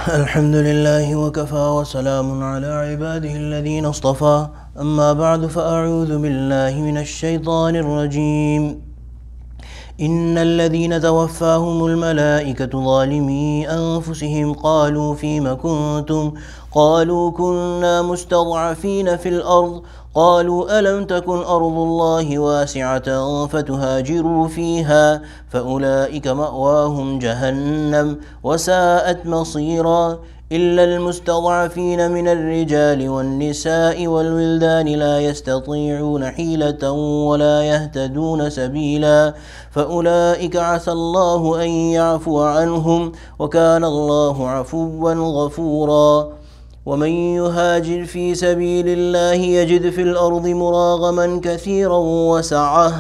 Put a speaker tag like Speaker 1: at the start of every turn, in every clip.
Speaker 1: الحمد لله وكفى وسلام على عباده الذين اصطفى أما بعد فأعوذ بالله من الشيطان الرجيم إن الذين توفاهم الملائكة ظالمي أنفسهم قالوا فيم كنتم قالوا كنا مستضعفين في الأرض قالوا ألم تكن أرض الله واسعة فتهاجروا فيها فأولئك مأواهم جهنم وساءت مصيرا إلا المستضعفين من الرجال والنساء والولدان لا يستطيعون حيلة ولا يهتدون سبيلا فأولئك عسى الله أن يعفو عنهم وكان الله عفوا غفورا ومن يهاجر في سبيل الله يجد في الأرض مراغما كثيرا وسعة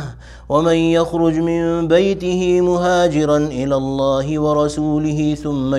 Speaker 1: ومن يخرج من بيته مهاجرا إلى الله ورسوله ثم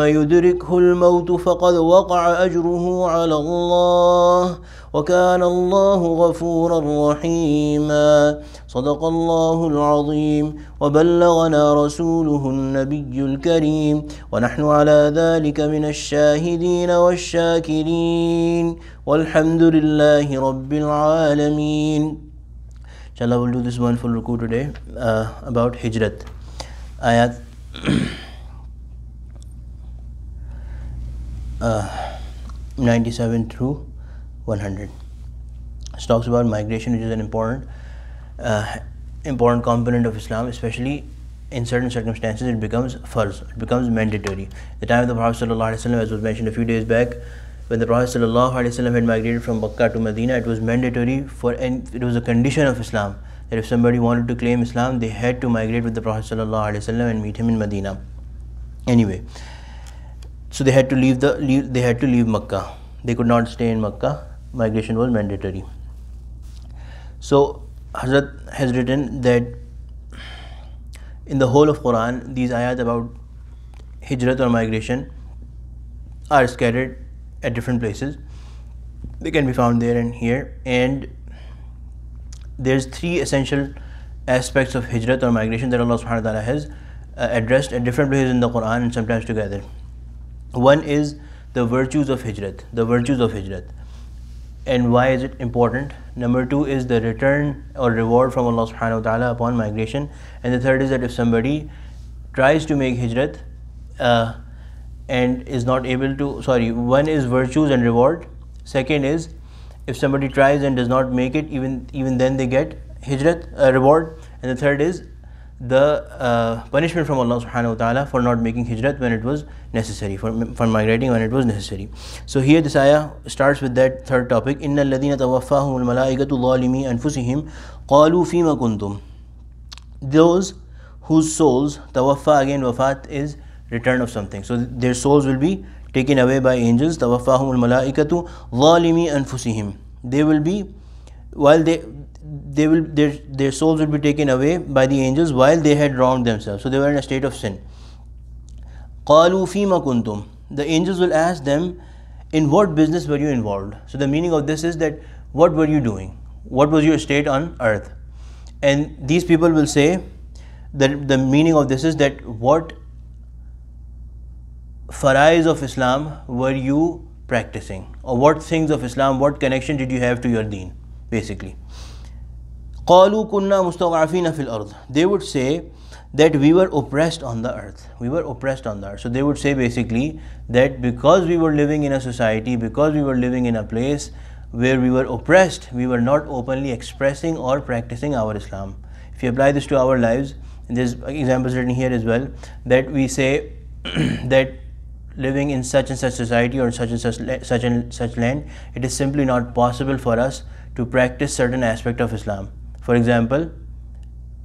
Speaker 1: يدركه الموت فقد وقع أجره على الله وكان الله غفورا رحيما صدق الله العظيم وبلغنا رسوله النبي الكريم ونحن على ذلك من الشاهدين والشاكرين والحمد لله رب العالمين. Inshallah, we'll do this one full ruku today about Hijrat. Ayat 97 through 100. It talks about migration, which is an important component of Islam, especially in certain circumstances. It becomes farz, it becomes mandatory. The time of the Prophet ﷺ, as was mentioned a few days back, when the Prophet ﷺ had migrated from Makkah to Medina, it was mandatory and it was a condition of Islam that if somebody wanted to claim Islam, they had to migrate with the Prophet ﷺ and meet him in Medina. Anyway, so they had to leave Makkah. They could not stay in Makkah. Migration was mandatory. So Hazrat has written that in the whole of Quran, these ayat about hijrat or migration are scattered at different places. They can be found there and here, and there's three essential aspects of hijrat or migration that Allah subhanahu wa ta'ala has addressed at different places in the Quran and sometimes together. One is the virtues of hijrat. And why is it important? Number two is the return or reward from Allah subhanahu wa ta'ala upon migration. And the third is that if somebody tries to make hijrat and is not able to, one is virtues and reward. Second is if somebody tries and does not make it, even then they get hijrat, reward. And the third is the punishment from Allah subhanahu wa ta'ala for not making hijrat when it was necessary, for migrating when it was necessary. So here this ayah starts with that third topic. إِنَّ الَّذِينَ تَوَفَّاهُمُ الْمَلَائِكَةُ ظَالِمِي أَنفُسِهِمْ قَالُوا فِيمَ كُنْتُمْ. Those whose souls, tawaffa, again wafat is return of something, so their souls will be taken away by angels. تَوَفَّاهُمُ الْمَلَائِكَةُ ظَالِمِي أَنفُسِهِمْ. They will be, while their souls will be taken away by the angels while they had wronged themselves, so they were in a state of sin. قَالُوا فِيمَ كُنْتُمْ. The angels will ask them, in what business were you involved? So the meaning of this is that what were you doing? What was your state on earth? And these people will say that the meaning of this is that what farais of Islam were you practicing, or what things of Islam, what connection did you have to your deen, basically. قَالُوا كُنَّا مُسْتَضْعَفِينَ فِي الْأَرْضِ. They would say that we were oppressed on the earth. So they would say basically that because we were living in a society, because we were living in a place where we were oppressed, we were not openly expressing or practicing our Islam. If you apply this to our lives, and there's examples written here as well, that we say that living in such and such society or such and such land, it is simply not possible for us to practice certain aspect of Islam. For example,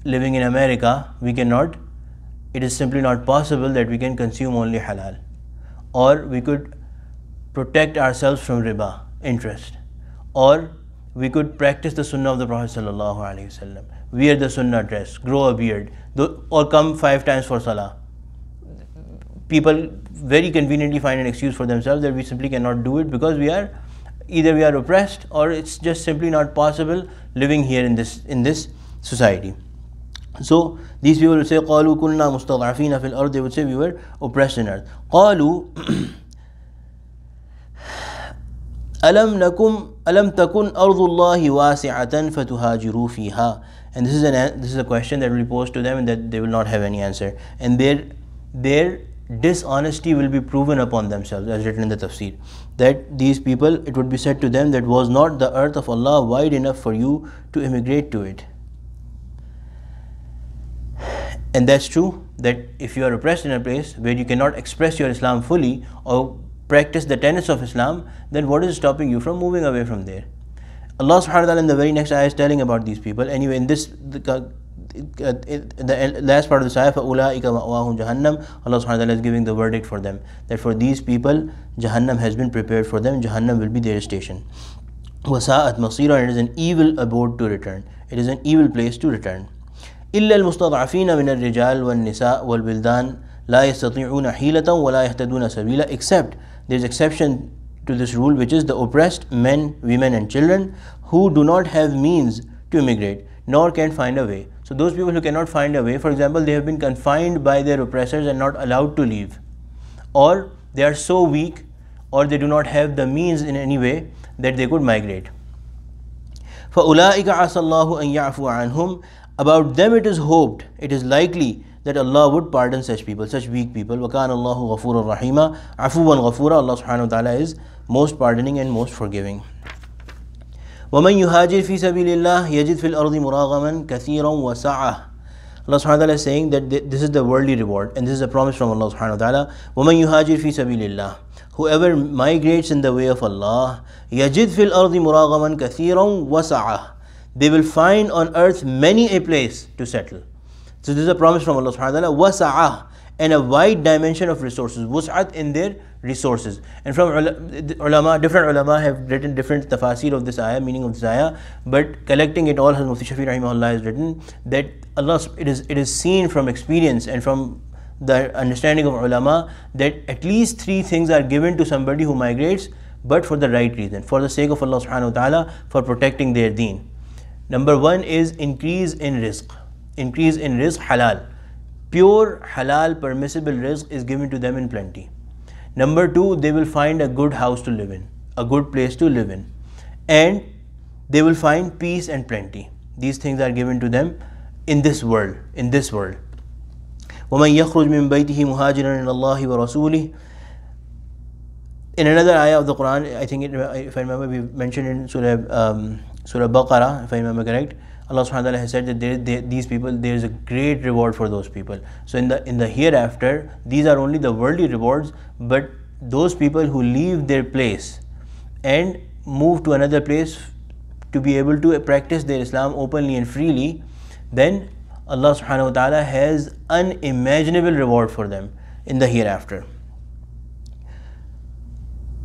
Speaker 1: living in America, it is simply not possible that we can consume only halal, or we could protect ourselves from riba, interest, or we could practice the sunnah of the Prophet sallallahu alaihi wasallam, wear the sunnah dress, grow a beard, or come 5 times for salah. People very conveniently find an excuse for themselves that we simply cannot do it because either we are oppressed, or it's just simply not possible living here in this society. So these people would say, قَالُوا كُنَّا مُسْتَضْعَفِينَ فِي الْأَرْضِ. They would say we were oppressed in earth. قَالُوا أَلَمْ تَكُنْ أَرْضُ اللَّهِ وَاسِعَةً فَتُهَاجِرُوا فِيهَا. And this is a question that will be posed to them and that they will not have any answer. And their dishonesty will be proven upon themselves, as written in the tafsir. That these people, it would be said to them, that was not the earth of Allah wide enough for you to immigrate to it. And that's true, that if you are oppressed in a place where you cannot express your Islam fully or practice the tenets of Islam, then what is stopping you from moving away from there? Allah subhanahu wa ta'ala in the very next ayah is telling about these people. Anyway, in the last part of this ayah, فَأُولَٰئِكَ مَأْوَاهُمْ جَهَنَّمْ, Allah subhanahu wa ta'ala is giving the verdict for them, that for these people, Jahannam has been prepared for them, Jahannam will be their station. وَسَاءَتْ مَصِيرًا, and it is an evil abode to return. It is an evil place to return. إِلَّا الْمُسْتَضْعَفِينَ مِنَ الرِّجَالِ وَالنِّسَاءِ وَالْوِلْدَانِ لَا يَسْتَطِيعُونَ حِيلَةً وَلَا يَهْتَدُونَ سَبِيلًا. Except, there is exception to this rule, which is the oppressed men, women and children who do not have means to immigrate, nor can find a way. So those people who cannot find a way, for example, they have been confined by their oppressors and not allowed to leave, or they are so weak, or they do not have the means in any way that they could migrate. فَأُولَٰئِكَ عَسَى اللَّهُ أَن يَعْفُوَ عَنْهُمْ. About them it is hoped, it is likely that Allah would pardon such people, such weak people. وَكَانَ اللَّهُ غَفُورًا رَحِيمًا. عَفُوًا غَفُورًا. Allah subhanahu wa ta'ala is most pardoning and most forgiving. وَمَنْ يُهَاجِرْ فِي سَبِيلِ اللَّهِ يَجِدْ فِي الْأَرْضِ مُرَاغَمًا كَثِيرًا وَسَعَةً. Allah subhanahu wa ta'ala is saying that this is the worldly reward, and this is a promise from Allah subhanahu wa ta'ala. وَمَنْ يُهَاجِرْ فِي سَبِيلِ اللَّهِ. Whoever migrates in the way of Allah, يَجِدْ فِي الْأَرْضِ مُرَاغَمًا كَثِيرًا وَسَعَةً. They will find on earth many a place to settle. So this is a promise from Allah subhanahu wa ta'ala. وَسَعَةً, and a wide dimension of resources. Wus'at, in their resources. And from different ulama have written different tafasir of this ayah, meaning of this ayah, but collecting it all, Hazrat Mufti Shafi rahimahullah has written that Allah, it is seen from experience and from the understanding of ulama that at least three things are given to somebody who migrates, but for the right reason, for the sake of Allah subhanahu wa ta'ala, for protecting their deen. Number one is increase in rizq. Increase in rizq, halal. Pure, halal, permissible rizq is given to them in plenty. Number two, they will find a good house to live in, a good place to live in. And they will find peace and plenty. These things are given to them in this world. وَمَنْ يَخْرُجْ مِنْ بَيْتِهِ مُهَاجِرًا إِلَى اللَّهِ وَرَسُولِهِ. In another ayah of the Quran, I think if I remember, we mentioned in Surah Baqarah, if I remember correct, Allah subhanahu wa ta'ala has said that these people, there is a great reward for those people. So in the hereafter, these are only the worldly rewards, but those people who leave their place and move to another place to be able to practice their Islam openly and freely, then Allah subhanahu wa ta'ala has unimaginable reward for them in the hereafter.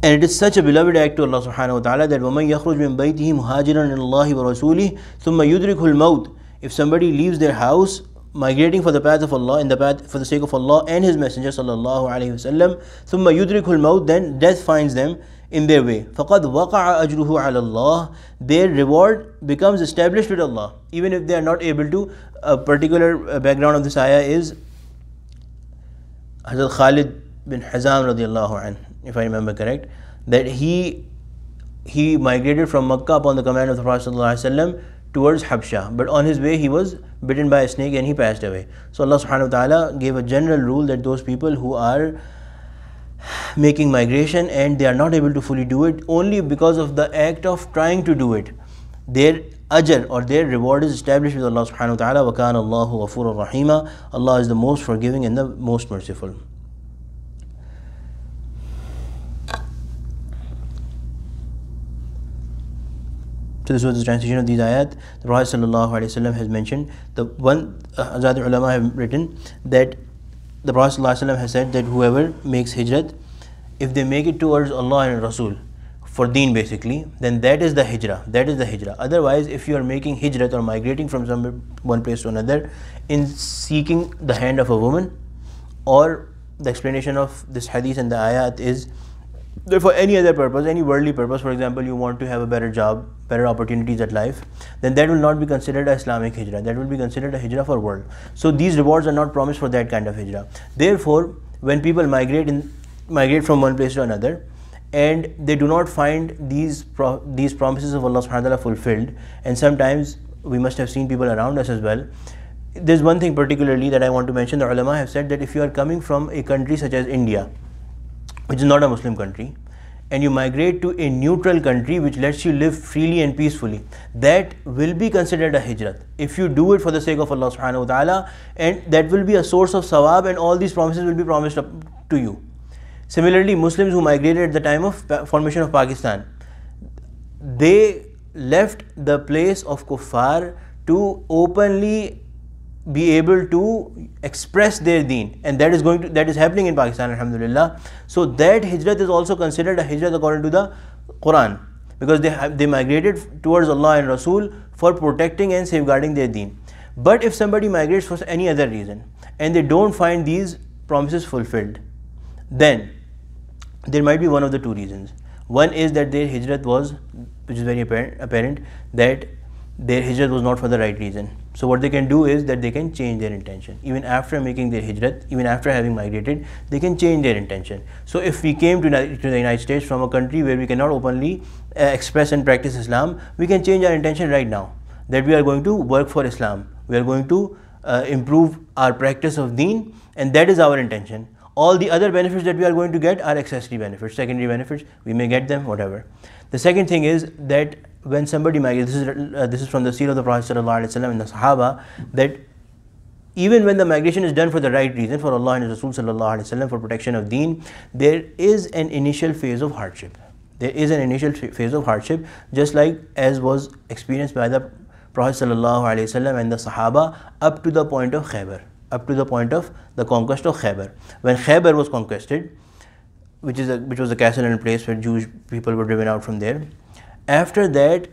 Speaker 1: And it is such a beloved act to Allah subhanahu wa ta'ala that وَمَنْ يَخْرُجْ مِنْ بَيْتِهِ مُهَاجِرًا إِلَى اللَّهِ وَرَسُولِهِ ثُمَّ يُدْرِكُهُ الْمَوْتِ. If somebody leaves their house migrating for the path of Allah, for the sake of Allah and His Messenger sallallahu alaihi wasallam, ثُمَّ يُدْرِكُهُ الْمَوْتِ, then death finds them in their way. فَقَدْ وَقَعَ أَجْرُهُ عَلَى اللَّهِ. Their reward becomes established with Allah, even if they are not able to. A particular background of this ayah is Hazrat Khalid bin Hazam radiallahu anh, if I remember correct, that he migrated from Makkah upon the command of the Prophet ﷺ towards Habsha, but on his way he was bitten by a snake and he passed away. So Allah subhanahu wa ta'ala gave a general rule that those people who are making migration and they are not able to fully do it only because of the act of trying to do it, their ajr or their reward is established with Allah subhanahu wa ta'ala. وَكَانَ اللَّهُ غَفُورًا رَحِيمًا. Allah is the most forgiving and the most merciful. So this was the translation of these ayat. The Prophet ﷺ has mentioned, the one Azad ulama have written that the Prophet ﷺ has said that whoever makes hijrat, if they make it towards Allah and Rasul, for deen basically, then that is the hijrah. That is the hijrah. Otherwise, if you are making hijrat or migrating from one place to another in seeking the hand of a woman, or the explanation of this hadith and the ayat is For any other purpose, any worldly purpose, for example, you want to have a better job, better opportunities at life, then that will not be considered a Islamic hijrah. That will be considered a hijrah for world. So these rewards are not promised for that kind of hijrah. Therefore, when people migrate from one place to another, and they do not find these promises of Allah subhanahu wa ta'ala fulfilled, and sometimes we must have seen people around us as well. There's one thing particularly that I want to mention. The ulama have said that if you are coming from a country such as India, which is not a Muslim country, and you migrate to a neutral country which lets you live freely and peacefully, that will be considered a hijrat if you do it for the sake of Allah subhanahu wa ta'ala, and that will be a source of sawab, and all these promises will be promised up to you. Similarly, Muslims who migrated at the time of formation of Pakistan, they left the place of kuffar to openly be able to express their deen, and that is happening in Pakistan, alhamdulillah. So that hijrat is also considered a hijrat according to the Quran, because they migrated towards Allah and Rasul for protecting and safeguarding their deen. But if somebody migrates for any other reason and they don't find these promises fulfilled, then there might be one of the two reasons. One is that their hijrat was, which is very apparent, that their hijrat was not for the right reason. So what they can do is that they can change their intention. Even after making their hijrat, even after having migrated, they can change their intention. So if we came to the United States from a country where we cannot openly express and practice Islam, we can change our intention right now, that we are going to work for Islam. We are going to improve our practice of deen, and that is our intention. All the other benefits that we are going to get are accessory benefits, secondary benefits. We may get them, whatever. The second thing is that when somebody migrates, this is from the seerah of the Prophet ﷺ and the Sahaba, that even when the migration is done for the right reason, for Allah and His Rasul ﷺ, for protection of deen, there is an initial phase of hardship. There is an initial phase of hardship, just like as was experienced by the Prophet ﷺ and the Sahaba up to the point of Khaybar, up to the point of the conquest of Khaybar. When Khaybar was conquered, which was a castle and a place where Jewish people were driven out from there, after that,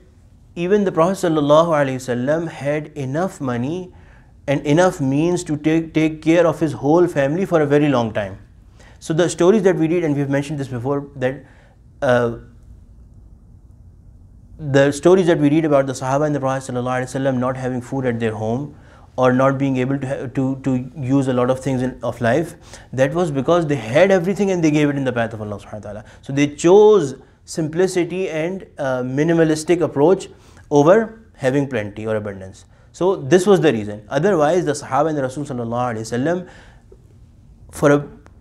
Speaker 1: even the Prophet ﷺ had enough money and enough means to take care of his whole family for a very long time. So the stories that we read, and we have mentioned this before, that the stories that we read about the Sahaba and the Prophet ﷺ not having food at their home, or not being able to use a lot of things of life, that was because they had everything and they gave it in the path of Allah subhanahu wa ta'ala. So they chose simplicity and minimalistic approach over having plenty or abundance. So this was the reason. Otherwise, the Sahaba and the Rasul sallallahu alaihi wasallam,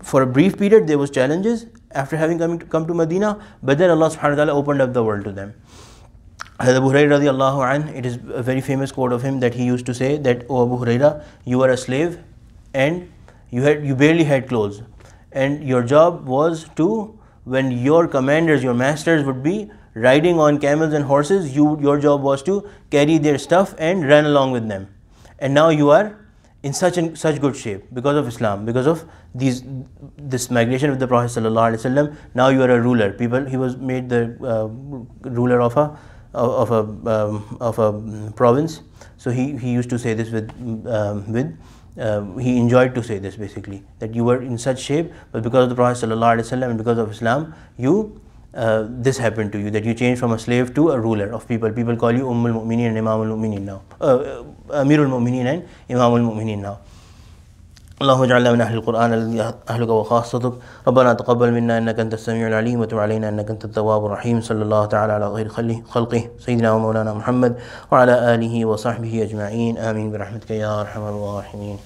Speaker 1: for a brief period there was challenges after having come to Medina, but then Allah subhanahu wa ta'ala opened up the world to them. Abu Hurairah radiallahu anh, it is a very famous quote of him that he used to say that, "Oh Abu Hurairah, you were a slave and you barely had clothes, and your job was to, when your commanders, your masters would be riding on camels and horses, your job was to carry their stuff and run along with them. And now you are in such good shape because of Islam, because of this migration with the Prophet sallallahu alaihi wasallam. Now you are a ruler. He was made the ruler of a province. So he used to say this he enjoyed to say this basically, that you were in such shape, but because of the Prophet sallallahu alaihi wasallam and because of Islam, this happened to you, that you changed from a slave to a ruler of people. People call you Ummul Mu'mineen and Imam al-Mu'mineen now, Amirul Mu'mineen and Imam al-Mu'mineen now. اللهم اجعلنا من أهل القرآن الذي أهلك وخاصتك ربنا تقبل منا إنك أنت السميع العليم وتب علينا إنك أنت التواب الرحيم صلى الله تعالى على خير خلقه سيدنا ومولانا محمد وعلى آله وصحبه أجمعين آمين برحمتك يا أرحم الراحمين.